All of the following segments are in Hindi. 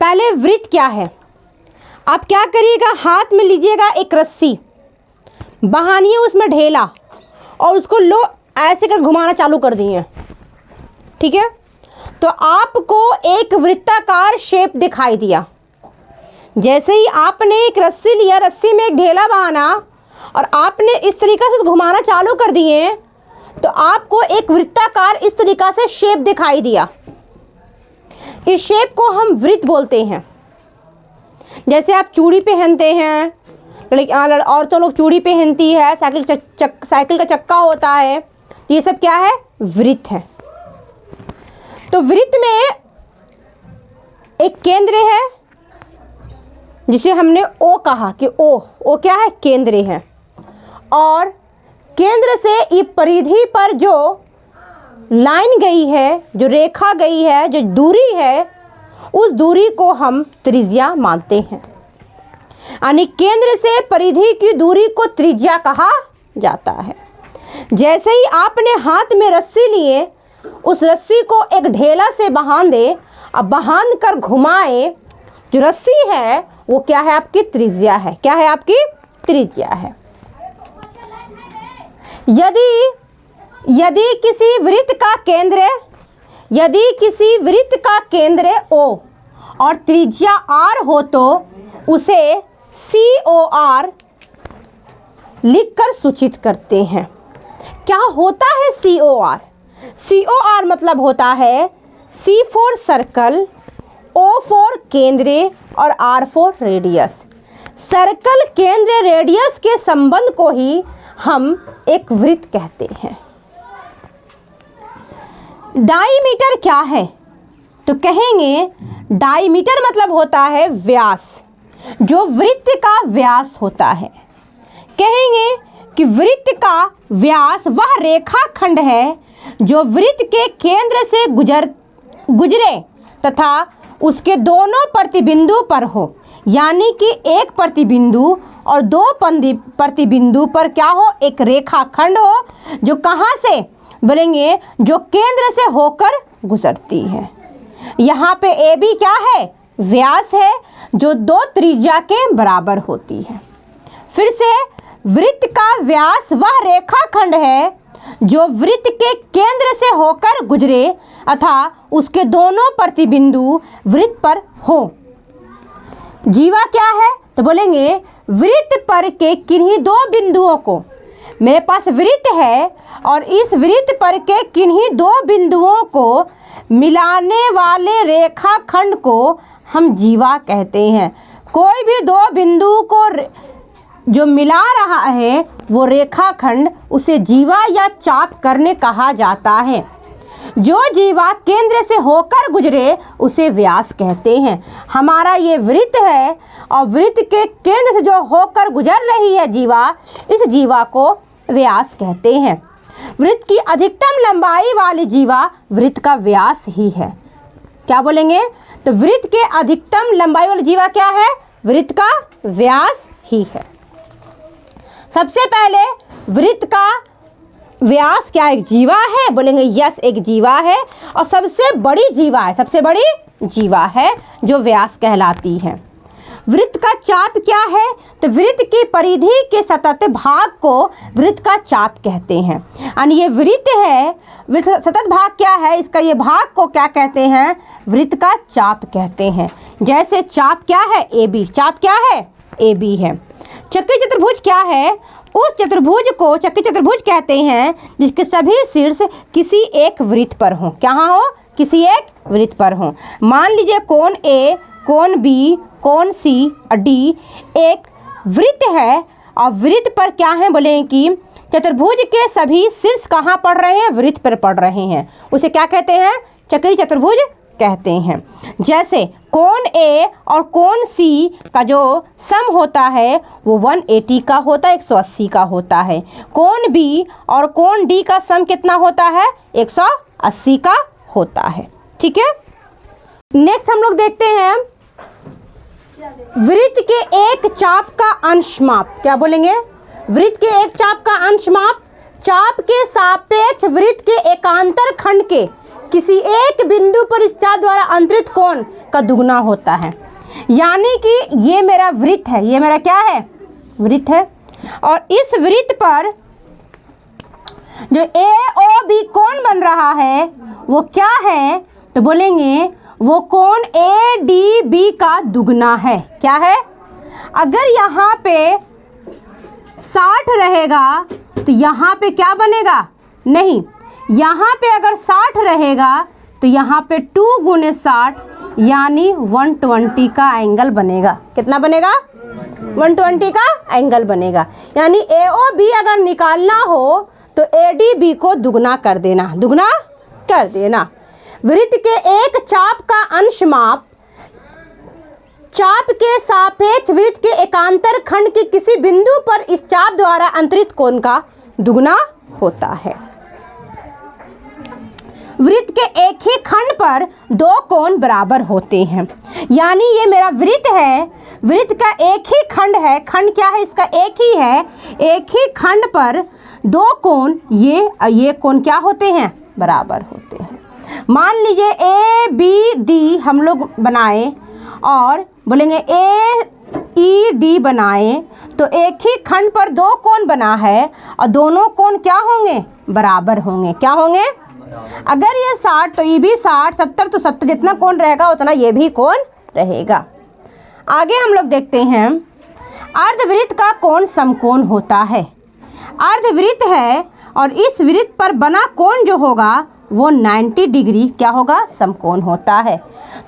पहले वृत्त क्या है। आप क्या करिएगा, हाथ में लीजिएगा एक रस्सी, बहानिए उसमें ढेला और उसको लो ऐसे कर घुमाना चालू कर दिए, ठीक है। तो आपको एक वृत्ताकार शेप दिखाई दिया। जैसे ही आपने एक रस्सी लिया, रस्सी में एक ढेला बहाना और आपने इस तरीक़ा से घुमाना चालू कर दिए, तो आपको एक वृत्ताकार इस तरीक़ा से शेप दिखाई दिया। इस शेप को हम वृत्त बोलते हैं। जैसे आप चूड़ी पहनते हैं, औरतों लोग चूड़ी पहनती है, साइकिल का चक्का होता है, ये सब क्या है, वृत्त है। तो वृत्त में एक केंद्र है जिसे हमने ओ कहा कि ओ क्या है, केंद्र है। और केंद्र से ये परिधि पर जो लाइन गई है, जो रेखा गई है, जो दूरी है, उस दूरी को हम त्रिज्या मानते हैं। यानी केंद्र से परिधि की दूरी को त्रिज्या कहा जाता है। जैसे ही आपने हाथ में रस्सी लिए, उस रस्सी को एक ढेला से बांध दे, अब बांध कर घुमाए, जो रस्सी है वो क्या है, आपकी त्रिज्या है। क्या है, आपकी त्रिज्या है। यदि किसी वृत्त का केंद्र O और त्रिज्या R हो तो उसे COR लिखकर सूचित करते हैं। क्या होता है COR? COR मतलब होता है C for circle, O for केंद्र और R फॉर रेडियस। सर्कल, केंद्र, रेडियस के संबंध को ही हम एक वृत्त कहते हैं। डायमीटर क्या है? तो कहेंगे डायमीटर मतलब होता है व्यास, जो वृत्त का व्यास होता है। कहेंगे कि वृत्त का व्यास वह रेखाखंड है जो वृत्त के केंद्र से गुजरे तथा उसके दोनों प्रतिबिंदु पर हो। यानी कि एक प्रतिबिंदु और दो प्रतिबिंदु पर क्या हो, एक रेखाखंड हो, जो कहाँ से बोलेंगे, जो केंद्र से होकर गुजरती है। यहाँ पे AB क्या है, व्यास है, जो दो त्रिज्या के बराबर होती है। फिर से वृत्त का व्यास वह रेखाखंड है जो वृत्त के केंद्र से होकर गुजरे अथा उसके दोनों प्रतिबिंदु वृत्त पर हो। जीवा क्या है, तो बोलेंगे वृत्त पर के किन्हीं दो बिंदुओं को, मेरे पास वृत्त है और इस वृत्त पर के किन्हीं दो बिंदुओं को मिलाने वाले रेखाखंड को हम जीवा कहते हैं। कोई भी दो बिंदु को जो मिला रहा है वो रेखाखंड, उसे जीवा या चाप करने कहा जाता है। जो जीवा केंद्र से होकर गुजरे उसे व्यास कहते हैं। हमारा ये वृत्त है और वृत्त के केंद्र से जो होकर गुजर रही है जीवा, इस जीवा को व्यास कहते हैं। वृत्त की अधिकतम लंबाई वाली जीवा वृत्त का व्यास ही है। क्या बोलेंगे, तो वृत्त के अधिकतम लंबाई वाली जीवा क्या है, वृत्त का व्यास ही है। सबसे पहले वृत्त का व्यास क्या एक जीवा है, बोलेंगे यस एक जीवा है और सबसे बड़ी जीवा है, सबसे बड़ी जीवा है जो व्यास कहलाती है। वृत्त का चाप क्या है, तो वृत्त की परिधि के सतत भाग को वृत्त का चाप कहते हैं। यानी ये वृत्त है, सतत भाग क्या है, इसका ये भाग को क्या कहते हैं, वृत्त का चाप कहते हैं। जैसे चाप क्या है, AB, चाप क्या है, AB है। चक्री चतुर्भुज क्या है, उस चतुर्भुज को चक्री चतुर्भुज कहते हैं जिसके सभी शीर्ष किसी एक वृत्त पर हों। क्या हो, किसी एक वृत्त पर हों। मान लीजिए कोण A, कोण B, कोण C और D एक वृत्त है और वृत्त पर क्या है, बोले कि चतुर्भुज के सभी शीर्ष कहाँ पड़ रहे हैं, वृत्त पर पड़ रहे हैं, उसे क्या कहते हैं, चक्री चतुर्भुज कहते हैं। जैसे कोण A और कोण C का जो सम होता है वो 180 का होता है, 180 का होता है। कोण B और कोण D का सम कितना होता है, 180 का होता है। ठीक है, नेक्स्ट हम लोग देखते हैं वृत्त के एक चाप का अंश माप। क्या बोलेंगे, वृत्त के एक चाप का अंश माप। चाप के सापेक्ष वृत्त के एकांतर खंड के किसी एक बिंदु पर इस चाप द्वारा अंतरित कोण का दुगना होता है। यानी कि ये मेरा वृत्त है, ये मेरा क्या है, वृत्त है, और इस वृत्त पर जो AOB कोण बन रहा है वो क्या है, तो बोलेंगे वो कोण ADB का दुगना है। क्या है? अगर यहाँ पे 60 रहेगा तो यहाँ पे क्या बनेगा, नहीं, यहाँ पे अगर 60 रहेगा तो यहाँ पे 2 गुने 60 यानी 120 का एंगल बनेगा। कितना बनेगा? 120 का एंगल बनेगा। यानी AOB अगर निकालना हो तो ADB को दुगना कर देना, दुगना कर देना। वृत्त के एक चाप का अंश माप चाप के सापेक्ष वृत्त के एकांतर खंड के किसी बिंदु पर इस चाप द्वारा अंतरित कोण का दुगना होता है। वृत्त के एक ही खंड पर दो कोण बराबर होते हैं। यानी ये मेरा वृत्त है, वृत्त का एक ही खंड है, खंड क्या है इसका, एक ही है, एक ही खंड पर दो कोण ये कोण क्या होते हैं, बराबर होते हैं। मान लीजिए ABD हम लोग बनाए और बोलेंगे AED बनाए, तो एक ही खंड पर दो कोण बना है और दोनों कोण क्या होंगे, बराबर होंगे। क्या होंगे? अगर ये 60 तो ये भी 60, 70 तो 70, जितना कोण रहेगा उतना ये भी कोण रहेगा। आगे हम लोग देखते हैं, अर्धवृत्त का कोण समकोण होता है। अर्धवृत्त है और इस वृत्त पर बना कोण जो होगा वो 90 डिग्री क्या होगा, समकोण होता है।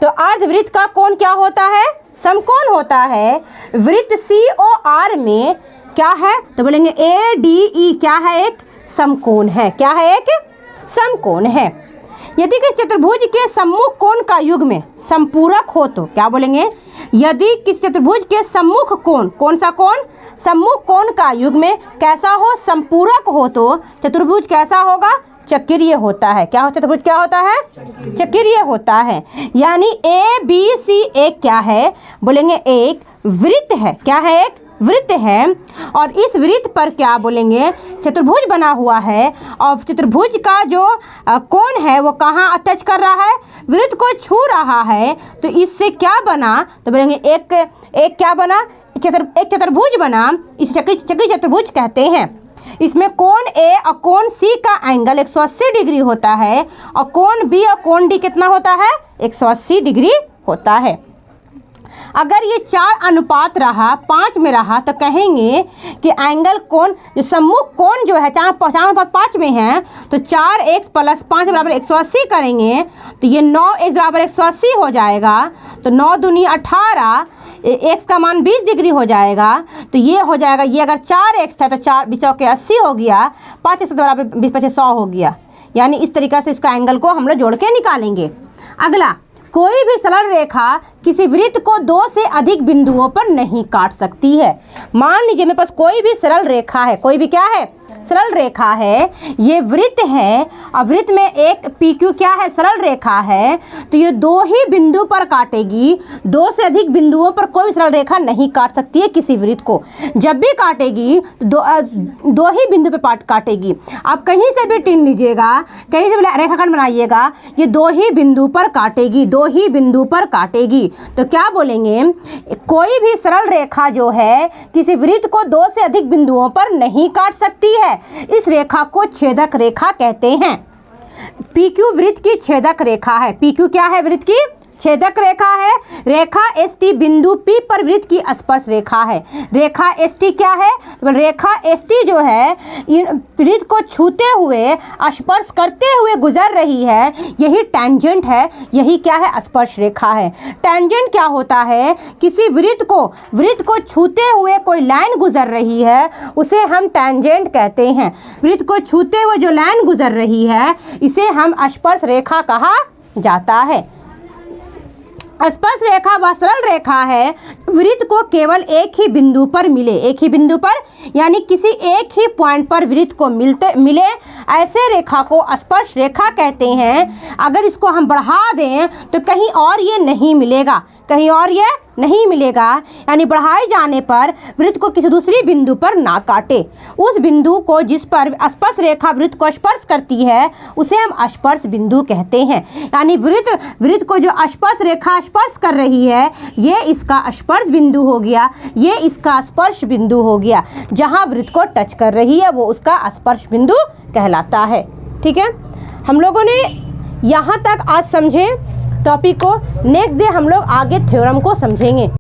तो अर्धवृत्त का कोण क्या होता है, समकोण होता है। वृत्त COR में क्या है, तो बोलेंगे ADE क्या है, एक समकोण है। क्या है, एक समकोण है। यदि किसी चतुर्भुज के सम्मुख कोण का युग्म संपूरक हो तो क्या बोलेंगे, यदि किसी चतुर्भुज के सम्मुख कोण, कौन सा कोण, सम्मुख कोण का युग्म कैसा हो, संपूरक हो तो चतुर्भुज कैसा होगा, चक्रीय होता है। क्या हो, चतुर्भुज क्या होता है, चक्रीय होता है। यानी ABC एक क्या है, बोलेंगे एक वृत्त है। क्या है, एक वृत्त है और इस वृत्त पर क्या बोलेंगे, चतुर्भुज बना हुआ है और चतुर्भुज का जो कोण है वो कहाँ टच कर रहा है, वृत्त को छू रहा है। तो इससे क्या बना, तो बोलेंगे एक क्या बना, एक चतुर्भुज बना। इस चक्रीय चतुर्भुज कहते हैं। इसमें कोण A और कोण C का एंगल 180 डिग्री होता है और कोण B और कोण D कितना होता है, 180 डिग्री होता है। अगर ये 4 अनुपात रहा 5 में रहा तो कहेंगे कि एंगल कोण जो सम्मुख कोण जो है 4 अनुपात 5 में है तो 4x + 5 बराबर 180 करेंगे तो ये 9x बराबर 180 हो जाएगा। तो 9 दूनी 18, x का मान 20 डिग्री हो जाएगा। तो ये हो जाएगा, ये अगर 4x था तो 4 20 के 80 हो गया, 5 x बराबर 20 × 100 हो गया। यानी इस तरीक़े से इसका एंगल को हम लोग जोड़ के निकालेंगे। अगला, कोई भी सरल रेखा किसी वृत्त को 2 से अधिक बिंदुओं पर नहीं काट सकती है। मान लीजिए मेरे पास कोई भी सरल रेखा है, कोई भी क्या है, सरल रेखा है, ये वृत्त है और वृत्त में एक PQ क्या है, सरल रेखा है। तो ये 2 ही बिंदु पर काटेगी, 2 से अधिक बिंदुओं पर कोई सरल रेखा नहीं काट सकती है किसी वृत्त को। जब भी काटेगी तो 2 ही बिंदु पे काटेगी। आप कहीं से भी टिन लीजिएगा, कहीं से भी रेखाखंड बनाइएगा, ये 2 ही बिंदु पर काटेगी, 2 ही बिंदु पर काटेगी। तो क्या बोलेंगे, कोई भी सरल रेखा जो है किसी वृत्त को 2 से अधिक बिंदुओं पर नहीं काट सकती है। इस रेखा को छेदक रेखा कहते हैं। PQ वृत्त की छेदक रेखा है। PQ क्या है, वृत्त की छेदक रेखा है। रेखा ST बिंदु P पर वृत्त की स्पर्श रेखा है। रेखा ST क्या है, तो रेखा ST जो है वृत्त को छूते हुए स्पर्श करते हुए गुजर रही है, यही टेंजेंट है, यही क्या है, स्पर्श रेखा है। टेंजेंट क्या होता है, किसी वृत्त को छूते हुए कोई लाइन गुजर रही है उसे हम टेंजेंट कहते हैं। वृत्त को छूते हुए जो लाइन गुजर रही है इसे हम स्पर्श रेखा कहा जाता है। स्पर्श रेखा वह सरल रेखा है वृत्त को केवल एक ही बिंदु पर मिले, एक ही बिंदु पर यानी किसी एक ही पॉइंट पर वृत्त को मिले, ऐसे रेखा को स्पर्श रेखा कहते हैं। अगर इसको हम बढ़ा दें तो कहीं और ये नहीं मिलेगा, कहीं और ये नहीं मिलेगा, यानी बढ़ाए जाने पर वृत्त को किसी दूसरी बिंदु पर ना काटे। उस बिंदु को जिस पर स्पर्श रेखा वृत्त को स्पर्श करती है उसे हम स्पर्श बिंदु कहते हैं। यानी वृत्त को जो स्पर्श रेखा स्पर्श कर रही है ये इसका स्पर्श बिंदु हो गया, ये इसका स्पर्श बिंदु हो गया। जहाँ वृत्त को टच कर रही है वो उसका स्पर्श बिंदु कहलाता है। ठीक है, हम लोगों ने यहाँ तक आज समझे टॉपिक को। नेक्स्ट डे हम लोग आगे थ्योरम को समझेंगे।